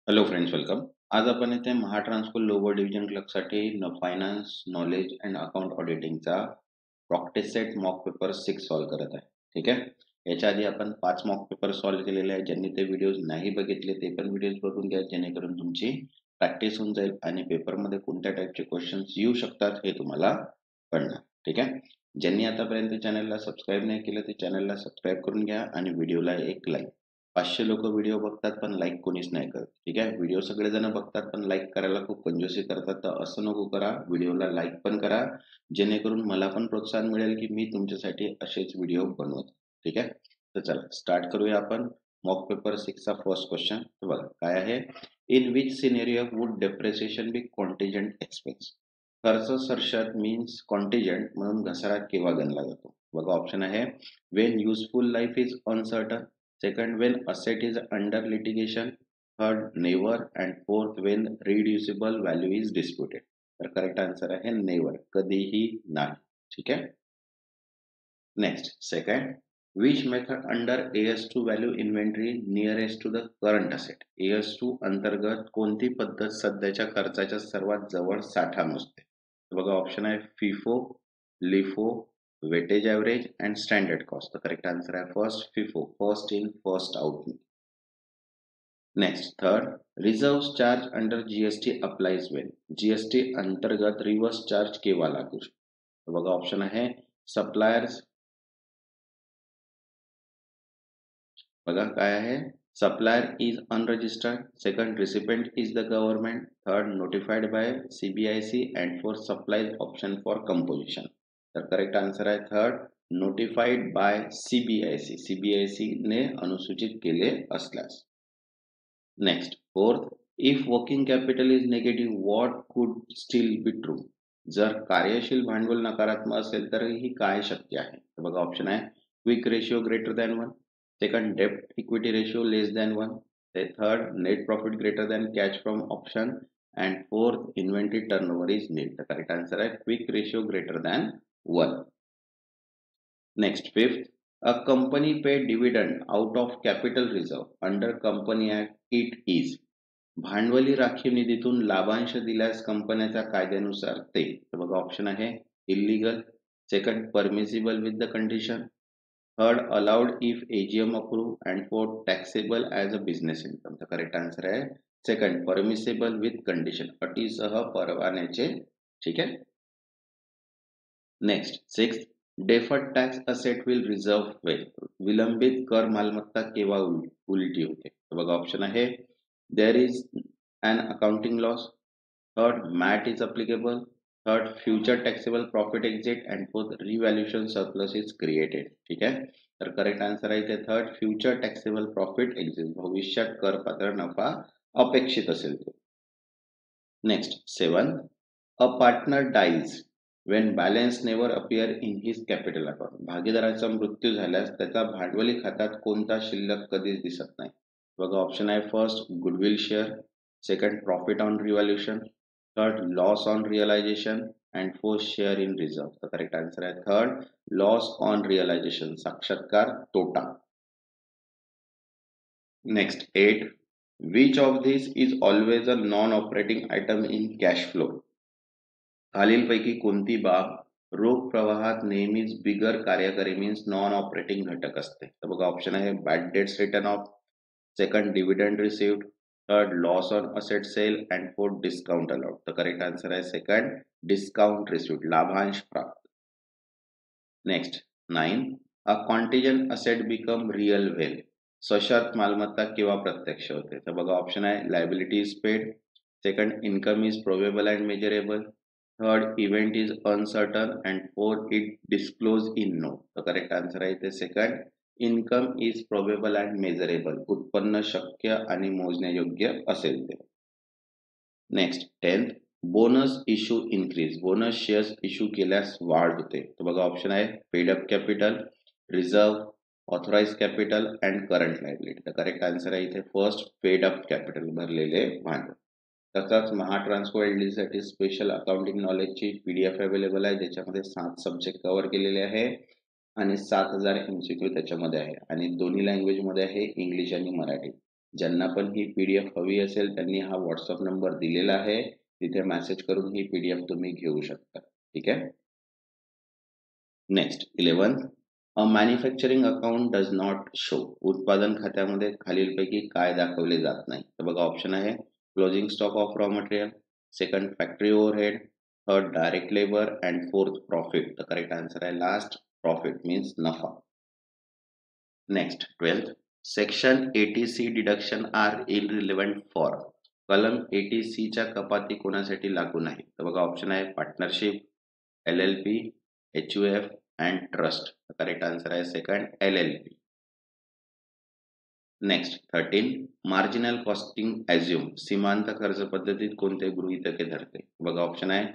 Hello friends, welcome. आज आपण इथे महाट्रान्सको लोअर डिव्हिजन क्लर्कसाठी फायनान्स नॉलेज अँड अकाउंट ऑडिटिंगचा practice set mock paper 6 solve करत आहे. ठीक आहे. याच्या आधी आपण 5 मॉक पेपर सॉल्व्ह केलेले आहेत. ज्यांनी ते व्हिडिओज नाही बघितले ते पण व्हिडिओज बघून घ्या, जेणेकरून तुमची प्रॅक्टिस होऊन जाईल आणि पेपरमध्ये कोणत्या टाईपचे क्वेश्चन्स येऊ शकतात हे तुम्हाला कळणार. ठीक आहे. ज्यांनी आतापर्यंत चॅनलला सबस्क्राईब नाही केलं ते चॅनलला सबस्क्राईब करून घ्या आणि व्हिडिओला एक लाईक. 500 लोक व्हिडिओ बघतात पण लाईक कोणीच नाही करत. ठीक आहे. व्हिडिओ सगळेजण बघतात पण लाईक करायला खूप कंजूसी करतात. तर असं नको करा. व्हिडिओला लाईक पण करा, जेणेकरून मला पण प्रोत्साहन मिळेल की मी तुमच्यासाठी असेच व्हिडिओ बनवतो. ठीक आहे. तर चला स्टार्ट करूया आपण. मॉक पेपर 6 चा फर्स्ट क्वेश्चन बघा काय आहे. In which scenario would depreciation be contingent expense? खर्च सरशात मीन्स कॉन्टिजेंट म्हणून घसारा केव्हा गणला जातो? बघा ऑप्शन आहे Wien useful life is uncertain, second when asset is under litigation, third never, and fourth when reducible value is disputed. तर करेक्ट आन्सर आहे नेवर, कधीही नाही. ठीक आहे. Next second, which method under AS2 value inventory nearest to the current asset? AS2 अंतर्गत कोणती पद्धत सध्याच्या खर्चाच्या सर्वात जवळ साठा मोजते? बघा ऑप्शन आहे FIFO, LIFO, weightage average and standard cost. तर करेक्ट आन्सर आहे first FIFO, first in first out. Next third, reserve charge under GST applies Wien? GST अंतर्गत रिव्हर्स चार्ज केव्हा लागू शकतो? बघा ऑप्शन आहे सप्लायर्स, बघा काय आहे, supplier is unregistered, second recipient is the government, third notified by CBIC and fourth supply option for composition. तर करेक्ट आन्सर आहे third, notified by CBIC. CBIC ने अनुसूचित केले असल्यास. Next fourth, if working capital is negative what could still be true? जर कार्यशील भांडवल नकारात्मक असेल तरीही काय शक्य आहे? तर बघा ऑप्शन आहे quick ratio greater than 1, second डेब्ट equity ratio less than 1, third net profit greater than cash from option and fourth inventory turnover is nil. तर करेक्ट आन्सर आहे quick ratio greater than 1. Next, fifth, a company pay dividend out of capital reserve under Company Act. It is भांडवली राखीव निधीतून लाभांश दिल्यास कंपन्याच्या कायद्यानुसार ते. तर बघा ऑप्शन आहे illegal, second permissible with the condition, third allowed if AGM approve and fourth taxable as a business income. तर करेक्ट आन्सर आहे सेकंड परमिसिबल विथ कंडिशन, अटीसह परवान्याचे. ठीक आहे. Next sixth, deferred tax asset will reverse when? विलंबित कर मालमत्ता केव्हा उलटी होते? बघा ऑप्शन आहे there is an accounting loss, third MAT is applicable, third future taxable profit exist and fourth revaluation surplus is created. ठीक आहे. तर करेक्ट आन्सर आहे इथे third future taxable profit exit, भविष्यात करपात्र नफा अपेक्षित असेल तो. Next seven, a partner dies when balance never appear in his capital account. भागीदाराचा मृत्यू झाल्यास त्याचा भांडवली खात्यात कोणता शिल्लक कधीच दिसत नाही? बघा ऑप्शन आहे first goodwill share, second profit on revaluation, third loss on realisation and fourth share in reserve. तर करेक्ट आन्सर आहे थर्ड लॉस ऑन रिअलायझेशन, साक्षात्कार तोटा. Next eight, which of these is always a non-operating item in cash flow? खालीलपैकी कोणती बाब रोख प्रवाहात नेहमीच बिगर कार्यकारी मीन्स नॉन ऑपरेटिंग घटक असते? तर बघा ऑप्शन आहे bad debts written off, second dividend received, third loss on asset sale and fourth discount allowed. तर करेक्ट आन्सर आहे सेकंड डिस्काउंट रिसिव्ड, लाभांश प्राप्त. Next 9, a contingent asset become real when? सशर्त मालमत्ता केव्हा प्रत्यक्ष होते? तर बघा ऑप्शन आहे liability is paid, second income is probable and measurable, third event is uncertain and fourth it disclose in no. तर करेक्ट आन्सर आहे इथे second income is probable and measurable, उत्पन्न शक्य आणि मोजण्यायोग्य असेल ते. Next 10th, bonus issue increase, bonus shares issue केल्यास वाढ होते? तर बघा ऑप्शन आहे paid up capital, reserve, authorise capital and current liability. तर करेक्ट आन्सर आहे इथे फर्स्ट पेड अप कॅपिटल, भरलेले भांडवल. तसाच महाट्रान्सको एलडी साठी स्पेशल अकाउंटिंग नॉलेजची पीडीएफ अवेलेबल आहे, ज्याच्यामध्ये 7 सब्जेक्ट कव्हर केलेले आहे आणि 7000 एमसीक्यू त्याच्यामध्ये आहे आणि दोन्ही लँग्वेज मध्ये आहे, इंग्लिश आणि मराठी. ज्यांना पण ही PDF हवी असेल त्यांनी हा WhatsApp नंबर दिलेला आहे, तिथे मेसेज करून ही PDF तुम्ही घेऊ शकता. ठीक आहे. Next 11th, a manufacturing account does not show. उत्पादन खात्यामध्ये खालीलपैकी काय दाखवले जात नाही? तर बघा ऑप्शन आहे closing stock of raw material, second factory overhead, third direct labour and fourth profit. तर करेक्ट आन्सर आहे लास्ट, प्रॉफिट मीन्स नफा. Next 12th, section 80C deduction are irrelevant for. कलम 80C च्या कपाती कोणासाठी लागू नाही? तर बघा ऑप्शन आहे partnership, LLP, HUF and trust. Correct answer आहे second LLP. Next 13, marginal costing assume. सीमांत खर्च पद्धतीत कोणते गृहीतके धरते? बघा ऑप्शन आहे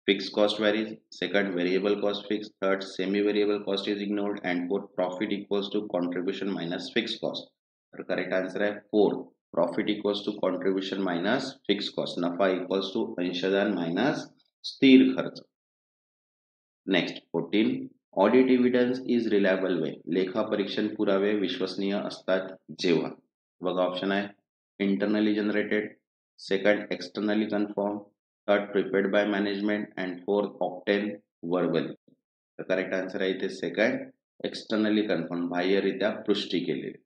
fix cost varies, second variable cost fix, third semi variable cost is ignored and fourth profit equals to contribution minus fix cost. तर करेक्ट आन्सर आहे fourth, profit equals to contribution minus fix cost. नफा equals to अंशदान minus स्थिर खर्च. Next 14, audit evidence is reliable when. लेखा परीक्षण पुरावे विश्वसनीय असतात जेव्हा. बघा ऑप्शन आहे internally generated, second externally confirm, third prepared by management and fourth obtain verbally. तर करेक्ट आन्सर आहे इथे सेकंड एक्सटर्नली कन्फर्म, बाह्यरित्या पुष्टी केलेली.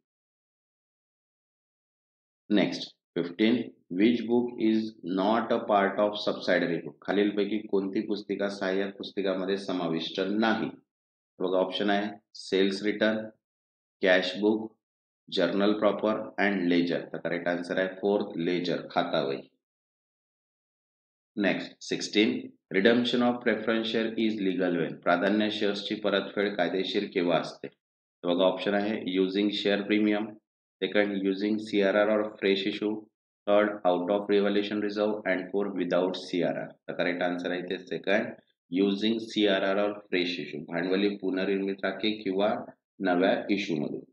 Next 15, which book is not a part of subsidiary book. खालीलपैकी कोणती पुस्तिका सहाय्यक पुस्तिकामध्ये समाविष्ट नाही? बघा ऑप्शन आहे sales return, cash book, journal proper and ledger. तर करेक्ट आन्सर आहे फोर्थ लेजर, खातावही. Next 16, redemption of preference share is legal when. प्राधान्य शेअर्सची परतफेड कायदेशीर केव्हा असते? बघा ऑप्शन आहे using share premium, second using CRR or fresh issue, third out of revaluation reserve and fourth without CRR. तर करेक्ट आन्सर आहे इथे second using CRR or fresh issue, भांडवली पुनर्निर्मित राखी किंवा नव्या इशू मधून.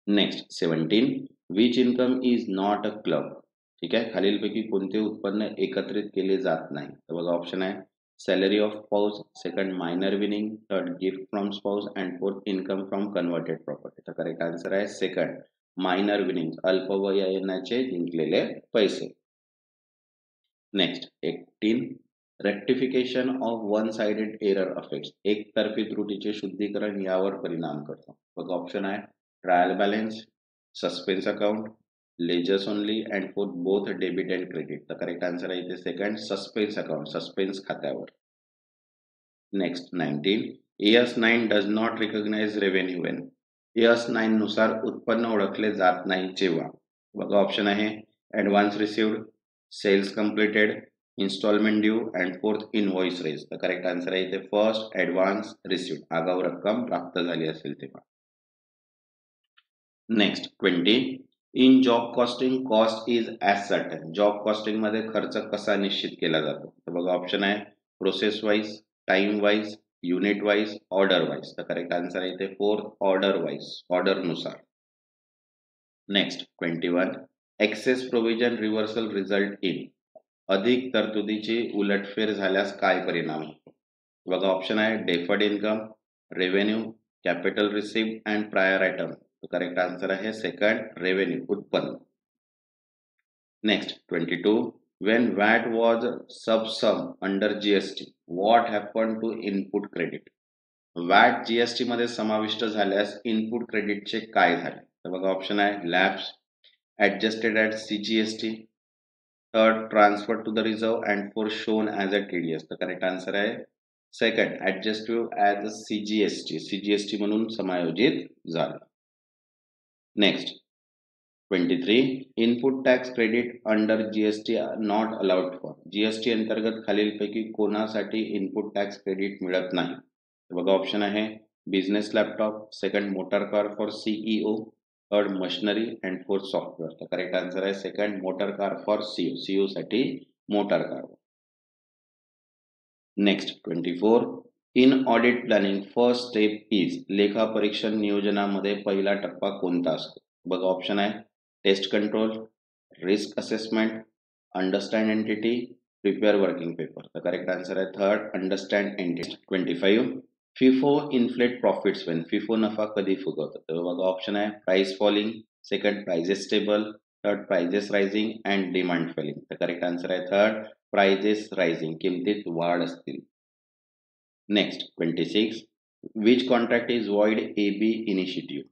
Next 17, which income is not a club. ठीक आहे, खालीलपैकी कोणते उत्पन्न एकत्रित केले जात नाही? तर बघा ऑप्शन आहे salary of spouse, second minor winning, third gift from spouse and fourth income from converted property. तर करेक्ट आन्सर आहे सेकंड मायनर विनिंग, अल्पवयीनाचे जिंकलेले पैसे. Next 18, rectification of one sided error affects. एकतर्फी त्रुटीचे शुद्धीकरण यावर परिणाम करतो. बघा ऑप्शन आहे trial balance, suspense account, ledgers only and for both debit and credit. तर करेक्ट आन्सर आहे इथे सेकंड सस्पेन्स अकाउंट, सस्पेन्स खात्यावर. Next 19, AS9 does not recognise revenue when. AS9 नुसार उत्पन्न ओळखले जात नाही जेव्हा. बघा ऑप्शन आहे advance received, sales completed, instalment due and fourth invoice raise. तर करेक्ट आन्सर आहे इथे फर्स्ट ऍडव्हान्स रिसिव्ड, आगाऊ रक्कम प्राप्त झाली असेल तेव्हा. Next 20, in job costing cost is as certain. Job costing मध्ये खर्च कसा निश्चित केला जातो? तर बघा ऑप्शन आहे process wise, time wise, unit wise, order wise. तर करेक्ट आन्सर आहे इथे फोर्थ ऑर्डर वाईज, ऑर्डर नुसार. Next 21, excess provision reversal result in. अधिक तरतुदीची उलटफेर झाल्यास काय परिणाम होतो? बघा ऑप्शन आहे deferred income, revenue, capital received and prior item. Correct answer आहे सेकंड रेव्हेन्यू, उत्पन्न. Next 22, when VAT was subsum under GST, what happened to input credit? VAT GST मध्ये समाविष्ट झाल्यास इनपुट क्रेडिटचे काय झाले? तर बघा ऑप्शन आहे lapse, adjusted at CGST, third transfer to the reserve and four shown as a TDS. तर करेक्ट आन्सर आहे second adjusted as a CGST म्हणून समायोजित झालं. Next 23, input tax credit under GST not allowed for. GST अंतर्गत खालीलपैकी कोणासाठी input tax credit मिळत नाही? बघा ऑप्शन आहे business laptop, second motor car for CEO, third machinery and fourth software. तर करेक्ट आन्सर आहे second motor car for CEO साठी motor car. Next 24, in audit planning first step is. लेखा परीक्षण नियोजनामध्ये पहिला टप्पा कोणता असतो? बघा ऑप्शन आहे test control, risk assessment, understand entity, prepare working paper. तर करेक्ट आन्सर आहे third understand entity. 25, FIFO inflate profits when. FIFO नफा कधी फुगवतं? तर बघा ऑप्शन आहे price falling, second prices stable, third prices rising and demand falling. तर correct answer आहे थर्ड प्राइजेस रायझिंग, किमतीत वाढ असतील. Next 26, which contract is void AB initiative.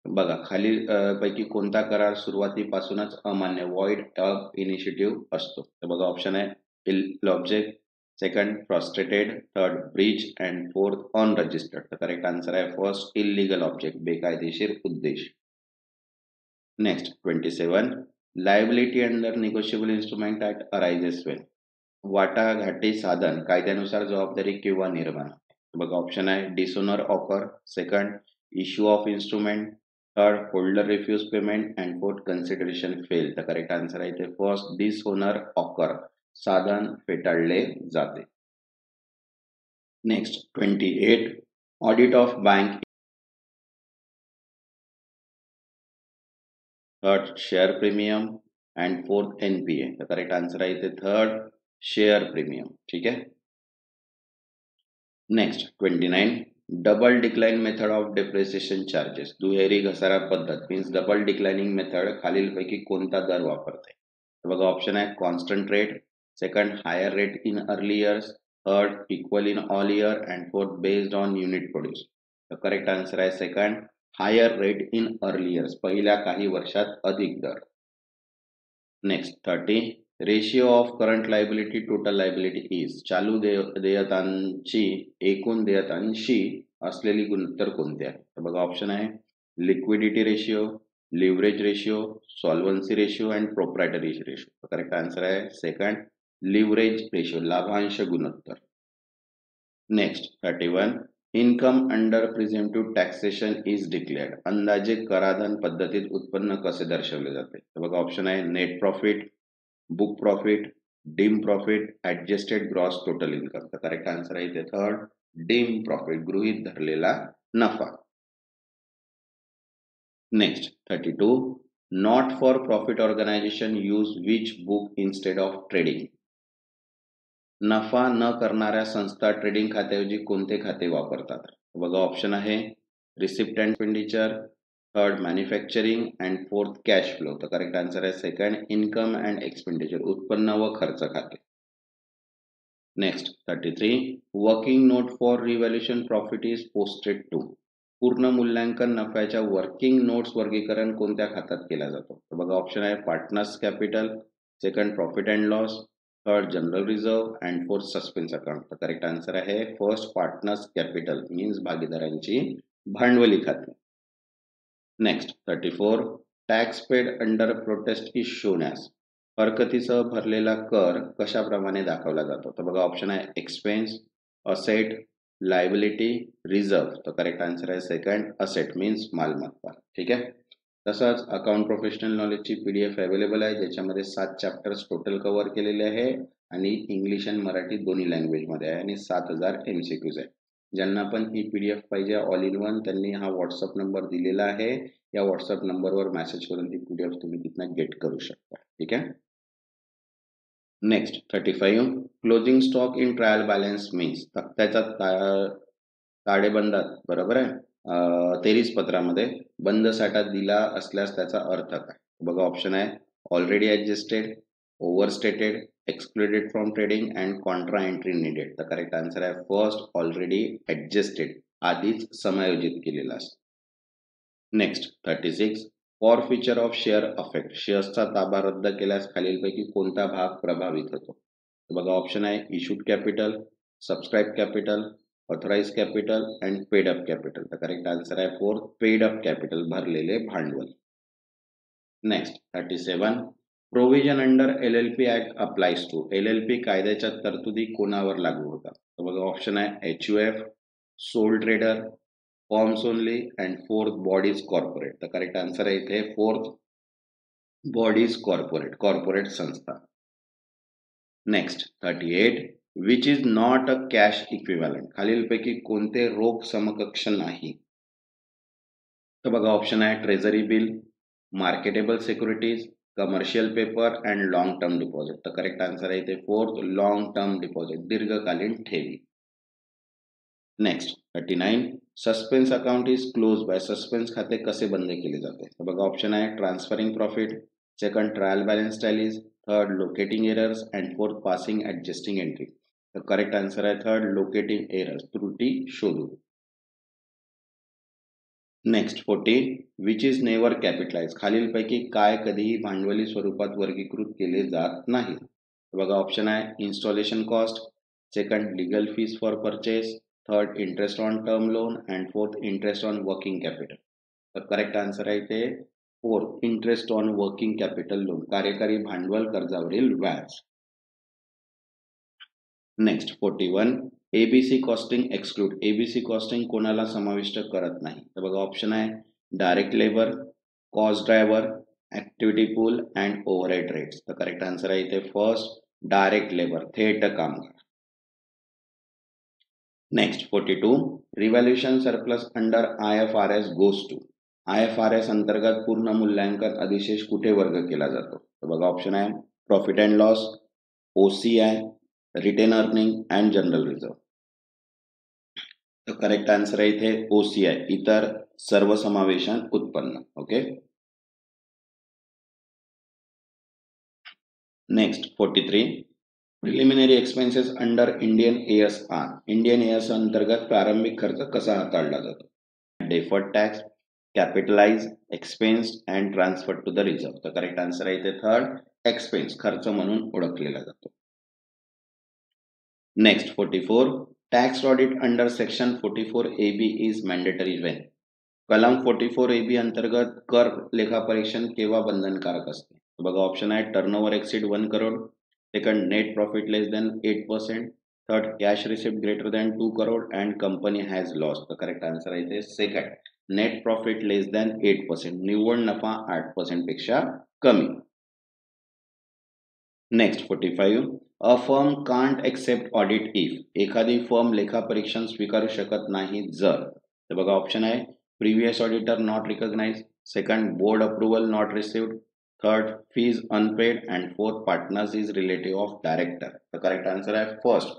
बघा खाली पैकी कोणता करार सुरुवातीपासूनच अमान्य व्हॉइड ऑफ इनिशिएटिव्ह असतो. तर बघा ऑप्शन आहे ill object, second frustrated, third breach and fourth unregistered. तर करेक्ट आन्सर आहे फर्स्ट इलिगल ऑब्जेक्ट, बेकायदेशीर उद्देश. Next 27, liability under negotiable instrument act arises when. वाटाघाटी साधन कायद्यानुसार जबाबदारी किंवा निर्माण. बघा ऑप्शन आहे dishonour offer, second issue of instrument, third holder refuse payment and fourth consideration fail. तर करेक्ट आन्सर आहे ते फर्स्ट डिसओनर ऑकर, साधन फेटाळले जाते. Next 28, audit of bank, third share premium and fourth NPA. तर करेक्ट आन्सर आहे इथे third share premium. ठीक आहे. Next 29, double decline method of depreciation charges. दुहेरी घसारा पद्धत मीन्स डबल डिक्लाइनिंग मेथड खालीलपैकी कोणता दर वापरते. बघा ऑप्शन आहे constant rate, second higher rate in early years, third equal in all year and fourth based on unit produce. तर करेक्ट आन्सर आहे second higher rate in early years, पहिल्या काही वर्षात अधिक दर. Next 30, ratio of current liability total liability is. चालू देयतांची एकूण देयतांशी असलेली गुणोत्तर कोणते आहे. तर बघा ऑप्शन आहे liquidity ratio, leverage ratio, solvency ratio and proprietary ratio. Correct answer आहे सेकंड लिव्हरेज रेशिओ, लाभांश गुणोत्तर. Next 31, income under presumptive taxation is declared. अंदाजे कराधान पद्धतीत उत्पन्न कसे दर्शवले जाते. तर बघा ऑप्शन आहे net profit, book profit, deemed profit, adjusted gross total income. तर करेक्ट आन्सर आहे इथे थर्ड डीम प्रॉफिट, गृहीत धरलेला नफा. Next 32, not for profit organisation use which book instead of trading. नफा न करणाऱ्या संस्था ट्रेडिंग खात्याऐवजी कोणते खाते वापरतात. बघा ऑप्शन आहे receipt and expenditure, third manufacturing and fourth cash flow. तर करेक्ट आन्सर आहे सेकंड इन्कम अँड एक्सपेंडिचर, उत्पन्न व खर्च खाते. Next 33, working note for revaluation profit is posted to. पूर्ण मूल्यांकन नफ्याच्या वर्किंग नोट्स वर्गीकरण कोणत्या खात्यात केला जातो. तर बघा ऑप्शन आहे partners capital, second profit and loss, third general reserve and fourth suspense account. तर करेक्ट आन्सर आहे फर्स्ट पार्टनर्स कॅपिटल मीन्स भागीदारांची भांडवली खाती. Next 34, tax paid under protest is shown as. हरकतीसह भरलेला कर कशाप्रमाणे दाखवला जातो. तर बघा ऑप्शन आहे एक्सपेन्स, असेट, लायबिलिटी, रिझर्व. तर करेक्ट आन्सर आहे सेकंड असेट मीन्स मालमत्ता. ठीक आहे. तसंच अकाउंट प्रोफेशनल नॉलेजची PDF अवेलेबल आहे, ज्याच्यामध्ये 7 चॅप्टर्स टोटल कव्हर केलेले आहे आणि इंग्लिश आणि मराठी दोन्ही लँग्वेजमध्ये आहे आणि 7000 MCQs आहे. ज्यांना पण ही PDF पाहिजे ऑल इन वन त्यांनी हा व्हॉट्सअप नंबर दिलेला आहे, या व्हॉट्सअप नंबरवर मेसेज करून ती PDF तुम्ही तिथनं गेट करू शकता. ठीक आहे. Next 35, closing stock in trial balance means. तक्त्याचा ताळेबंदात बरोबर आहे 23 पत्रामध्ये बंद साठा दिला असल्यास त्याचा अर्थ काय. बघा ऑप्शन आहे already adjusted, overstated, excluded from trading and contra entry needed. तर करेक्ट आन्सर आहे फर्स्ट ऑलरेडी ऍडजस्टेड, आधीच समायोजित केलेला असतो. Next 36, forfeiture of share effect. शेअर्सचा ताबा रद्द केल्यास खालीलपैकी कोणता भाग प्रभावित होतो. बघा ऑप्शन आहे issued capital, subscribe capital, authorise capital and paid up capital. तर करेक्ट आन्सर आहे फोर्थ पेड अप कॅपिटल, भरलेले भांडवल. Next 37, provision under LLP act applies to. LLP कायद्याच्या तरतुदी कोणावर लागू होतात. तर बघा ऑप्शन आहे HUF, soul trader, forms only and fourth bodies corporate. तर करेक्ट आन्सर आहे इथे फोर्थ बॉडीज कॉर्पोरेट, कॉर्पोरेट संस्था. Next 38, which is not a cash equivalent. खालीलपैकी कोणते रोख समकक्ष नाही. तर बघा ऑप्शन आहे treasury bill, marketable securities, commercial paper and long term deposit. तर करेक्ट आन्सर आहे इथे फोर्थ लॉंग टर्म डिपॉझिट, दीर्घकालीन ठेवी. Next 39, suspense account is close by, suspense खाते कसे बंद केले जाते? तर बघा ऑप्शन आहे transferring profit, second trial balance tallies, third locating errors and fourth passing adjusting entry. तर करेक्ट आन्सर आहे थर्ड लोकेटिंग एरर्स, त्रुटी शोधू. Next 40 which is never capitalise, खालीलपैकी काय कधीही भांडवली स्वरूपात वर्गीकृत केले जात नाही? बघा ऑप्शन आहे installation cost, second legal fees for purchase, third interest on term loan and fourth interest on working capital. तर करेक्ट आन्सर आहे ते fourth interest on working capital loan, कार्यकारी भांडवल कर्जावरील व्याज. Next 41 ABC costing exclude, ABC costing कोणाला समाविष्ट करत नाही? तर बघा ऑप्शन आहे direct labour, cost driver, activity pool and overhead rates. तर करेक्ट आन्सर आहे इथे फर्स्ट डायरेक्ट लेबर, थेट कामगार. Next 42 revaluation surplus under IFRS goes to, IFRS अंतर्गत पूर्ण मूल्यांकन अधिशेष कुठे वर्ग केला जातो? तर बघा ऑप्शन आहे profit and loss, OCI, retain earning and general reserve. तर करेक्ट आन्सर आहे इथे OCI, इतर सर्वसमावेशन उत्पन्न. Okay. Next 43 preliminary expenses under Indian ASR, Indian AS अंतर्गत प्रारंभिक खर्च कसा हाताळला जातो? Deferred tax, capitalise, expense and transfer to the reserve. तर करेक्ट आन्सर आहे इथे थर्ड एक्सपेन्स, खर्च म्हणून ओळखलेला जातो. Next 44 tax audit under section 44AB is mandatory when, कलम 44AB अंतर्गत कर लेखापरीक्षण केव्हा बंधनकारक असते? बघा ऑप्शन आहे turnover exceed 1 crore, second net profit less than 8%, third cash receipt greater than 2 crore and company has loss. तर करेक्ट आन्सर आहे इथे second net profit less than 8%, निव्वळ नफा 8% पेक्षा कमी. Next 45 a firm can't accept audit if, एखादी firm लेखापरीक्षण स्वीकारू शकत नाही जर. तर बघा ऑप्शन आहे previous auditor not recognise, second board approval not received, third fees unpaid and fourth partners is relative of director. तर करेक्ट आन्सर आहे first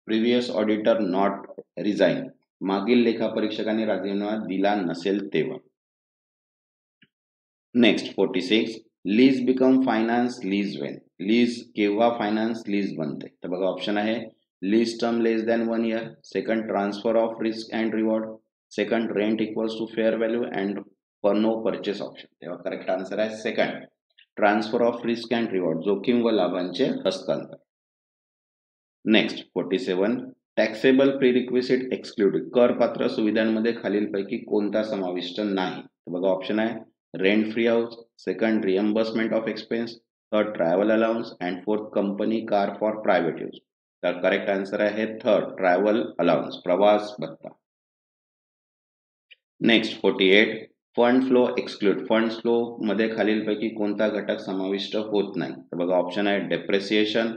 previous auditor not resign, मागील लेखापरीक्षकांनी राजीनामा दिला नसेल तेव्हा. Next 46 lease become finance lease when, lease केव्हा finance lease बनते? तर बघा ऑप्शन आहे lease term less than 1 year, second transfer of risk and reward, second rent equals to fair value and no purchase option. तेव्हा correct answer आहे second transfer of risk and reward, जोखीम व लाभांचे हस्तांतर. Next 47 taxable प्रीरिक्विसिट exclude, करपात्र सुविधांमध्ये खालीलपैकी कोणता समाविष्ट नाही? तर बघा ऑप्शन आहे rent free house, second reimbursement of expense, third travel allowance and fourth company car for private use. तर करेक्ट आन्सर आहे थर्ड ट्रॅव्हल अलाउन्स, प्रवास भत्ता. Next 48 fund flow exclude, fund flow मध्ये खालीलपैकी कोणता घटक समाविष्ट होत नाही? तर बघा ऑप्शन आहे depreciation,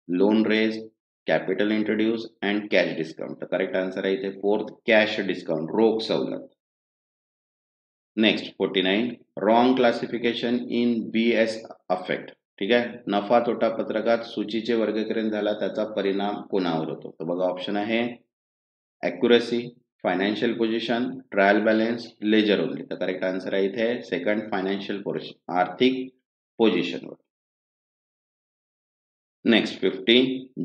loan raise, capital introduce and cash discount. तर करेक्ट आन्सर आहे इथे फोर्थ कॅश डिस्काउंट, रोख सवलत. Next 49 wrong classification in BS affect, ठीक आहे, नफा तोटा पत्रकात सूचीचे वर्गीकरण झाला त्याचा परिणाम कोणावर होतो? तर बघा ऑप्शन आहे accuracy, financial position, trial balance, ledger only. तर करेक्ट आन्सर आहे इथे सेकंड फायनान्शियल पोझिशन, आर्थिक पोझिशनवर. Next 50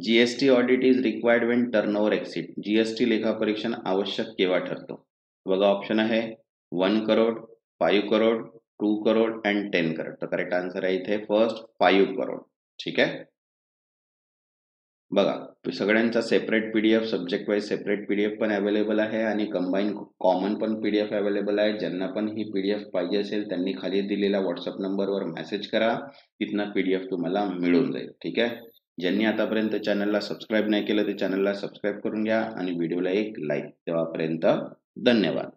GST audit is required when turnover exceed, GST लेखापरीक्षण आवश्यक केव्हा ठरतो? बघा ऑप्शन आहे 1 करोड, 5 करोड, 2 करोड अँड 10 करोड. तर करेक्ट आन्सर आहे इथे फर्स्ट 5 करोड. ठीक आहे. बघा सगळ्यांचा separate PDF, subject wise separate PDF पण अवेलेबल आहे आणि कंबाईन कॉमन पण PDF अवेलेबल आहे. ज्यांना पण ही PDF पाहिजे असेल त्यांनी खाली दिलेल्या व्हॉट्सअप नंबरवर मेसेज करा, तिथनं PDF तुम्हाला मिळून जाईल. ठीक आहे. ज्यांनी आतापर्यंत चॅनलला सबस्क्राईब नाही केलं ते चॅनलला सबस्क्राईब करून घ्या आणि व्हिडिओला एक लाईक. तेव्हापर्यंत धन्यवाद.